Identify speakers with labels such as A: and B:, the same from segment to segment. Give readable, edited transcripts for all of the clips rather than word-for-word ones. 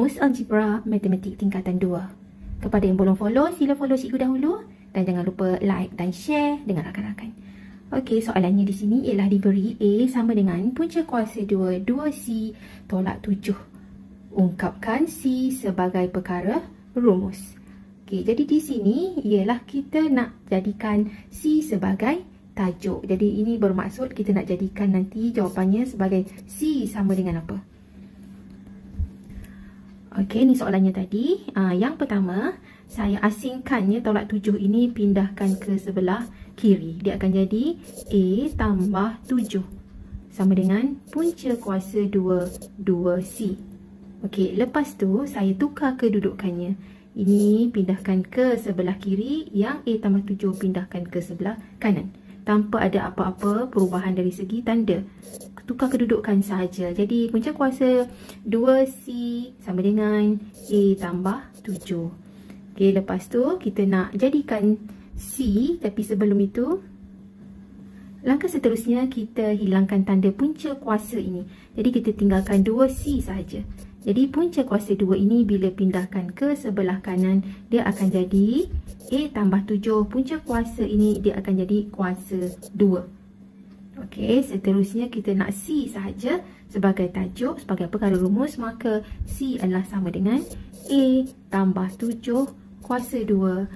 A: Rumus Algebra Matematik Tingkatan 2. Kepada yang belum follow, sila follow cikgu dahulu. Dan jangan lupa like dan share dengan rakan-rakan. Okey, soalannya di sini ialah diberi A sama dengan punca kuasa 2, 2C tolak 7. Ungkapkan C sebagai perkara rumus. Okey, jadi di sini ialah kita nak jadikan C sebagai tajuk. Jadi ini bermaksud kita nak jadikan nanti jawapannya sebagai C sama dengan apa? Okey, ni soalannya tadi. Yang pertama, saya asingkannya tolak 7 ini pindahkan ke sebelah kiri. Dia akan jadi A tambah 7 sama dengan punca kuasa 2, 2C. Okey, lepas tu saya tukar kedudukannya. Ini pindahkan ke sebelah kiri, yang A tambah 7 pindahkan ke sebelah kanan. Tanpa ada apa-apa perubahan dari segi tanda. Tukar kedudukan sahaja. Jadi punca kuasa 2C sama dengan A tambah 7. Okey, lepas tu kita nak jadikan C, tapi sebelum itu langkah seterusnya kita hilangkan tanda punca kuasa ini. Jadi kita tinggalkan 2C sahaja. Jadi punca kuasa 2 ini bila pindahkan ke sebelah kanan, dia akan jadi A tambah 7. Punca kuasa ini dia akan jadi kuasa 2. Okey, seterusnya kita nak C sahaja sebagai tajuk, sebagai perkara rumus. Maka C adalah sama dengan A tambah 7 kuasa 2.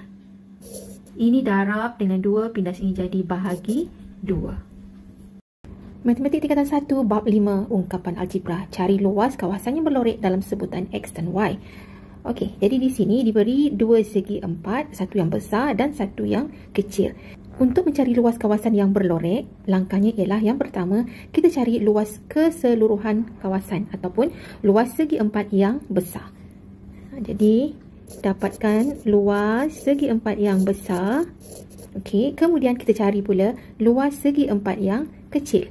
A: Ini darab dengan 2, pindah sini jadi bahagi 2. Matematik tingkatan 1, bab 5, ungkapan algebra. Cari luas kawasan yang berlorek dalam sebutan X dan Y. Okey, jadi di sini diberi dua segi 4, satu yang besar dan satu yang kecil. Untuk mencari luas kawasan yang berlorek, langkahnya ialah yang pertama, kita cari luas keseluruhan kawasan ataupun luas segi 4 yang besar. Jadi, dapatkan luas segi 4 yang besar. Okey, kemudian kita cari pula luas segi 4 yang kecil.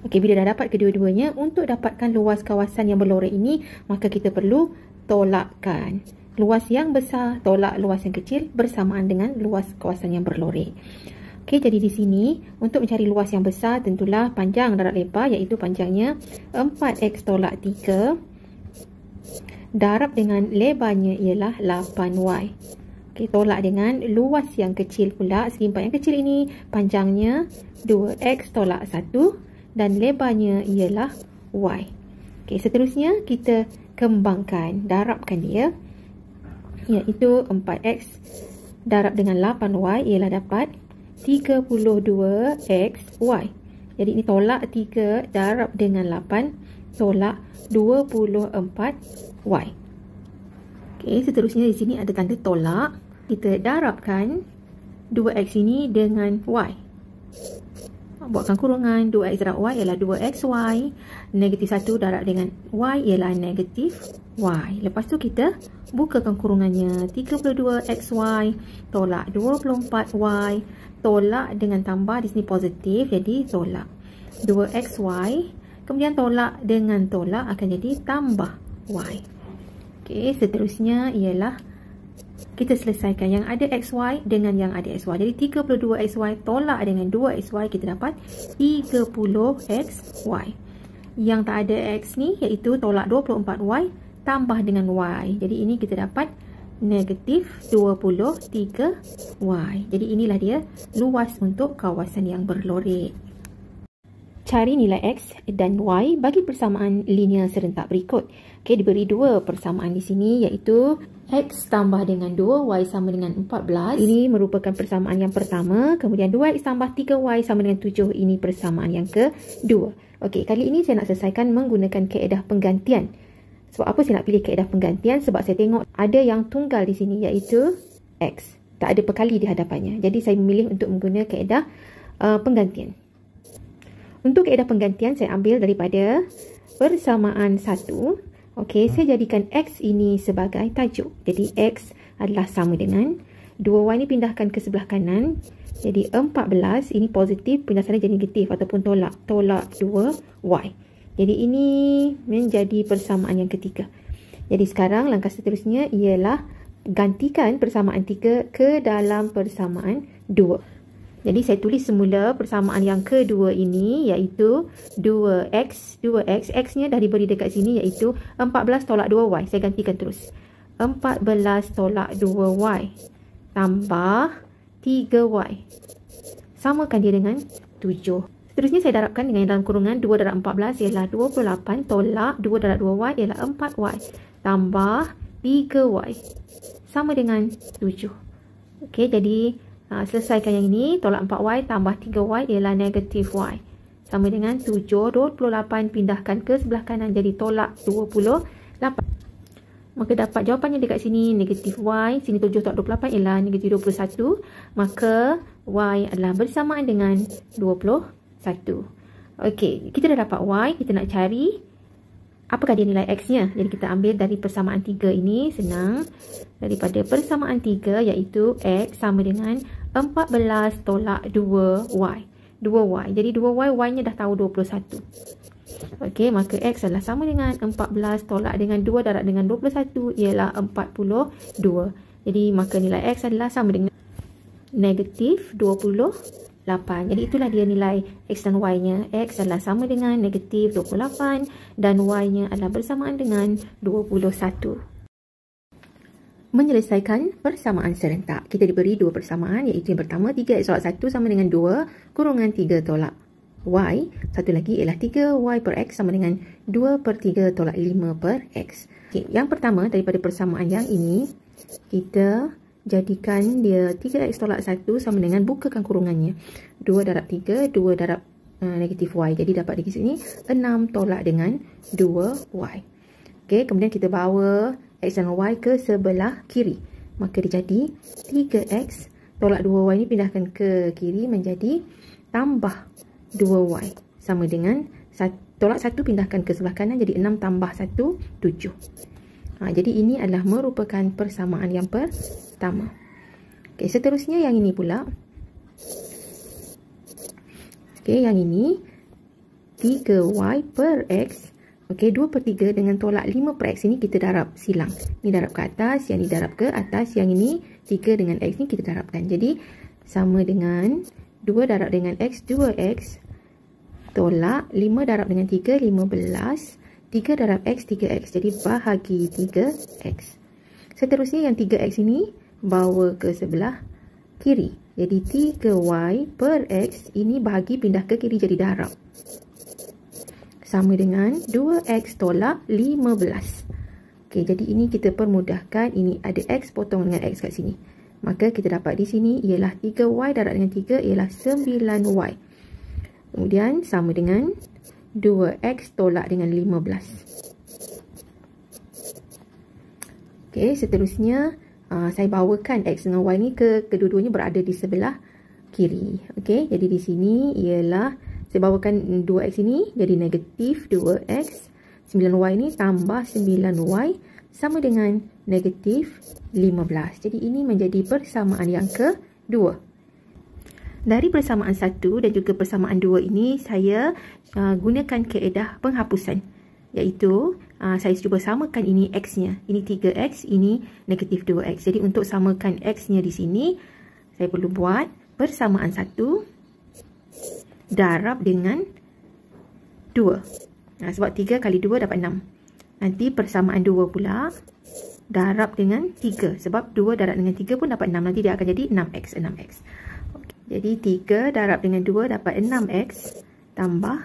A: Okey, bila dah dapat kedua-duanya, untuk dapatkan luas kawasan yang berlorek ini, maka kita perlu tolakkan. Luas yang besar tolak luas yang kecil bersamaan dengan luas kawasan yang berlorek. Okey, jadi di sini untuk mencari luas yang besar tentulah panjang darab lebar, iaitu panjangnya 4x tolak 3 darab dengan lebarnya ialah 8y. Okey, tolak dengan luas yang kecil pula. Segi 4 yang kecil ini panjangnya 2x tolak 1 dan lebarnya ialah y. Okey, seterusnya kita kembangkan, darabkan dia, iaitu 4x darab dengan 8y ialah dapat 32xy. Jadi ini tolak 3 darab dengan 8 tolak 24y. Okey, seterusnya di sini ada tanda tolak. Kita darabkan 2x ini dengan y. Buatkan kurungan, 2x darab y ialah 2xy. Negatif 1 darab dengan y ialah negatif y. Lepas tu kita bukakan kurungannya. 32xy tolak 24y. Tolak dengan tambah, di sini positif, jadi tolak 2xy. Kemudian tolak dengan tolak akan jadi tambah y. Okey, seterusnya ialah kita selesaikan yang ada xy dengan yang ada xy. Jadi 32xy tolak dengan 2xy, kita dapat 30xy. Yang tak ada x ni iaitu tolak 24y tambah dengan y. Jadi ini kita dapat negatif 23y. Jadi inilah dia luas untuk kawasan yang berlorek. Cari nilai x dan y bagi persamaan linear serentak berikut. Okey, diberi dua persamaan di sini, iaitu x tambah dengan 2, y sama dengan 14. Ini merupakan persamaan yang pertama. Kemudian 2x tambah 3y sama dengan 7. Ini persamaan yang kedua. Okey, kali ini saya nak selesaikan menggunakan kaedah penggantian. Sebab apa saya nak pilih kaedah penggantian? Sebab saya tengok ada yang tunggal di sini, iaitu x. Tak ada perkali di hadapannya. Jadi saya memilih untuk menggunakan kaedah penggantian. Untuk kaedah penggantian saya ambil daripada persamaan 1. Okey, saya jadikan x ini sebagai tajuk. Jadi x adalah sama dengan 2y ini pindahkan ke sebelah kanan. Jadi 14 ini positif, pindah sana jadi negatif ataupun tolak. Tolak 2y. Jadi ini menjadi persamaan yang ketiga. Jadi sekarang langkah seterusnya ialah gantikan persamaan 3 ke dalam persamaan 2. Jadi saya tulis semula persamaan yang kedua ini iaitu 2x, x-nya dah diberi dekat sini iaitu 14 tolak 2y. Saya gantikan terus. 14 tolak 2y tambah 3y. Samakan dia dengan 7. Seterusnya saya darabkan dengan dalam kurungan 2 darab 14 ialah 28 tolak 2 darab 2y ialah 4y. Tambah 3y. Sama dengan 7. Okey, jadi selesaikan yang ini. Tolak 4y tambah 3y ialah negatif y. Sama dengan 7. 28 pindahkan ke sebelah kanan jadi tolak 28. Maka dapat jawapannya dekat sini negatif y. Sini 7 tolak 28 ialah negatif 21. Maka y adalah bersamaan dengan 21. Okey, kita dah dapat y. Kita nak cari apakah dia nilai x-nya. Jadi kita ambil dari persamaan 3 ini. Senang. Daripada persamaan 3 iaitu x sama dengan 14 tolak 2y. 2y. Jadi 2y, y-nya dah tahu 21. Okey, maka x adalah sama dengan 14 tolak dengan 2 darab dengan 21 ialah 42. Jadi maka nilai x adalah sama dengan negatif 28. Jadi itulah dia nilai x dan y-nya. X adalah sama dengan negatif 28 dan y-nya adalah bersamaan dengan 21. Menyelesaikan persamaan serentak. Kita diberi dua persamaan iaitu yang pertama 3x tolak 1 sama dengan 2 kurungan 3 tolak y. Satu lagi ialah 3y per x sama dengan 2 per 3 tolak 5 per x. Okay, yang pertama daripada persamaan yang ini, kita jadikan dia 3x tolak 1 sama dengan bukakan kurungannya. 2 darab 3, 2 darab negatif y. Jadi dapat di sini 6 tolak dengan 2y. Okay, kemudian kita bawa x dan y ke sebelah kiri. Maka dia jadi 3x tolak 2y ni pindahkan ke kiri menjadi tambah 2y. Sama dengan tolak 1 pindahkan ke sebelah kanan jadi 6 tambah 1, 7. Jadi ini adalah merupakan persamaan yang pertama. Okay, seterusnya yang ini pula. Okay, yang ini 3y per x. Okey, 2 per 3 dengan tolak 5 per x ini kita darab silang. Ini darab ke atas, yang ini darab ke atas. Yang ini 3 dengan x ni kita darabkan. Jadi, sama dengan 2 darab dengan x, 2x. Tolak 5 darab dengan 3, 15. 3 darab x, 3x. Jadi, bahagi 3x. Seterusnya yang 3x ini bawa ke sebelah kiri. Jadi, 3y per x ini bahagi pindah ke kiri jadi darab. Sama dengan 2x tolak 15. Okey, jadi ini kita permudahkan. Ini ada x potong dengan x kat sini. Maka kita dapat di sini ialah 3y darab dengan 3 ialah 9y. Kemudian sama dengan 2x tolak dengan 15. Okey, seterusnya saya bawakan x dengan y ni ke kedua-duanya berada di sebelah kiri. Okey, jadi di sini ialah saya bawakan 2x ini jadi negatif 2x. 9y ini tambah 9y sama dengan negatif 15. Jadi ini menjadi persamaan yang kedua. Dari persamaan 1 dan juga persamaan 2 ini saya gunakan kaedah penghapusan. Iaitu saya cuba samakan ini x-nya. Ini 3x, ini negatif 2x. Jadi untuk samakan x-nya di sini saya perlu buat persamaan 1 darab dengan 2. Sebab 3 kali 2 dapat 6. Nanti persamaan 2 pula darab dengan 3. Sebab 2 darab dengan 3 pun dapat 6. Nanti dia akan jadi 6x. Okay. Jadi 3 darab dengan 2 dapat 6x. Tambah.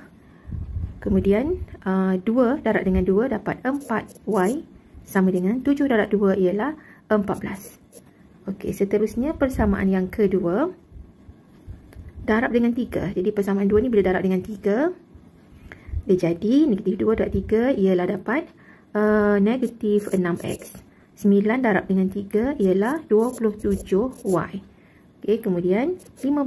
A: Kemudian 2 darab dengan 2 dapat 4y. Sama dengan 7 darab 2 ialah 14. Okey, seterusnya persamaan yang kedua. Darab dengan 3. Jadi persamaan 2 ni bila darab dengan 3. Dia jadi negatif 2 darab 3 ialah dapat negatif 6x. 9 darab dengan 3 ialah 27y. Okey, kemudian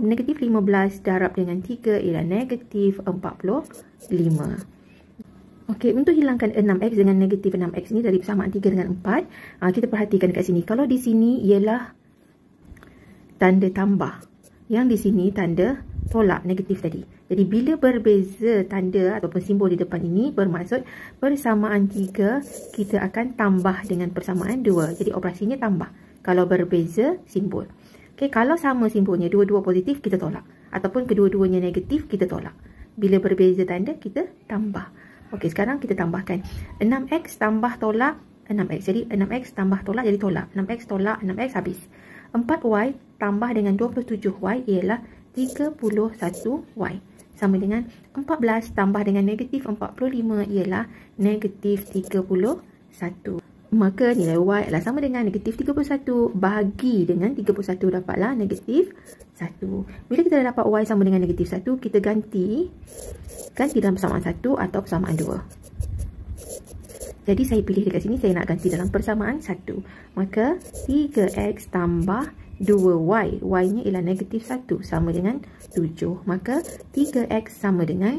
A: negatif 15 darab dengan 3 ialah negatif 45. Okey, untuk hilangkan 6x dengan negatif 6x ni dari persamaan 3 dengan 4, kita perhatikan dekat sini. Kalau di sini ialah tanda tambah. Yang di sini tanda tolak negatif tadi. Jadi bila berbeza tanda ataupun simbol di depan ini bermaksud persamaan 3 kita akan tambah dengan persamaan 2. Jadi operasinya tambah kalau berbeza simbol. Okey, kalau sama simbolnya, dua-dua positif, kita tolak. Ataupun kedua-duanya negatif, kita tolak. Bila berbeza tanda, kita tambah. Okey, sekarang kita tambahkan. 6x tambah tolak 6x. Jadi 6x tambah tolak jadi tolak. 6x tolak 6x habis. 4y tambah dengan 27y ialah 31y. Sama dengan 14 tambah dengan negatif 45 ialah negatif 31. Maka nilai y adalah sama dengan negatif 31 bahagi dengan 31 dapatlah negatif 1. Bila kita dah dapat y sama dengan negatif 1, kita ganti dalam persamaan 1 atau persamaan 2. Jadi saya pilih dekat sini, saya nak ganti dalam persamaan 1. Maka 3x tambah 2y, y-nya ialah negatif 1 sama dengan 7. Maka 3x sama dengan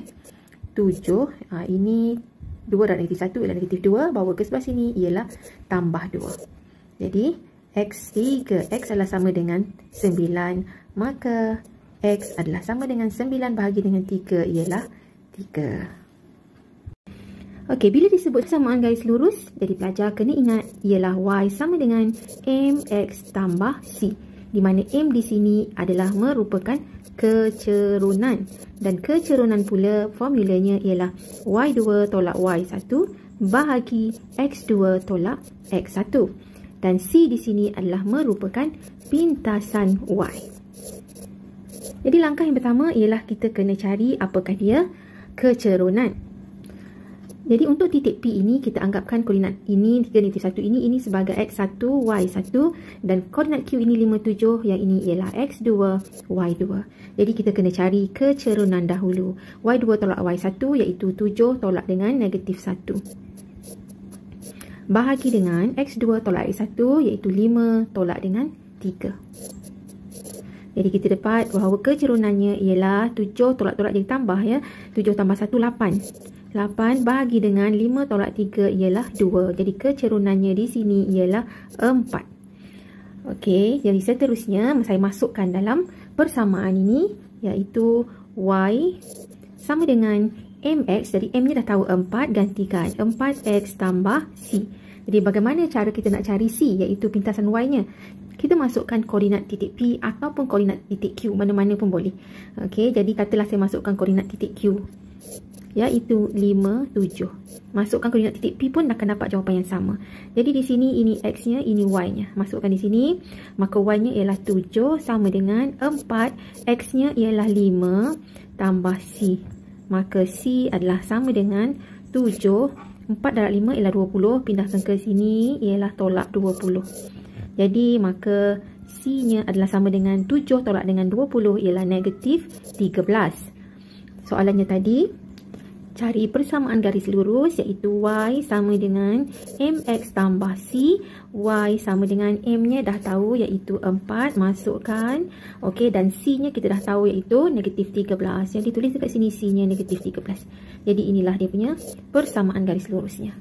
A: 7. Ini 2 dan negatif 1 ialah negatif 2. Bawa ke sebelah sini ialah tambah 2. Jadi x3x adalah sama dengan 9. Maka x adalah sama dengan 9 bahagi dengan 3 ialah 3. Okey, bila disebut persamaan garis lurus, jadi pelajar kena ingat ialah y sama dengan mx tambah c. Di mana m di sini adalah merupakan kecerunan. Dan kecerunan pula formulanya ialah y2 tolak y1 bahagi x2 tolak x1. Dan c di sini adalah merupakan pintasan y. Jadi langkah yang pertama ialah kita kena cari apakah dia kecerunan. Jadi untuk titik P ini kita anggapkan koordinat ini 3-1 ini sebagai x1, y1 dan koordinat Q ini 57 yang ini ialah x2, y2. Jadi kita kena cari kecerunan dahulu. y2 tolak y1 iaitu 7 tolak dengan negatif 1. Bahagi dengan x2 tolak x1 iaitu 5 tolak dengan 3. Jadi kita dapat bahawa kecerunannya ialah 7 tolak-tolak jadi tambah ya. 7 tambah 1, 8. 8 bahagi dengan 5 tolak 3 ialah 2. Jadi kecerunannya di sini ialah 4. Okey, jadi seterusnya saya masukkan dalam persamaan ini iaitu y sama dengan mx. Jadi m-nya dah tahu 4, gantikan 4x tambah c. Jadi bagaimana cara kita nak cari c iaitu pintasan y-nya? Kita masukkan koordinat titik P ataupun koordinat titik Q, mana-mana pun boleh. Okey, jadi katalah saya masukkan koordinat titik Q iaitu 5, 7. Masukkan koordinat titik P pun akan dapat jawapan yang sama. Jadi di sini ini x-nya, ini y-nya. Masukkan di sini, maka y-nya ialah 7 sama dengan 4, x-nya ialah 5 tambah c. Maka c adalah sama dengan 7. 4 darab 5 ialah 20, pindahkan ke sini ialah tolak 20. Jadi maka c-nya adalah sama dengan 7 tolak dengan 20 ialah negatif 13. Soalannya tadi, cari persamaan garis lurus iaitu y sama dengan mx tambah c. Y sama dengan m-nya dah tahu iaitu 4. Masukkan. Okey, dan c-nya kita dah tahu iaitu negatif 13. Yang ditulis dekat sini c-nya negatif 13. Jadi inilah dia punya persamaan garis lurusnya.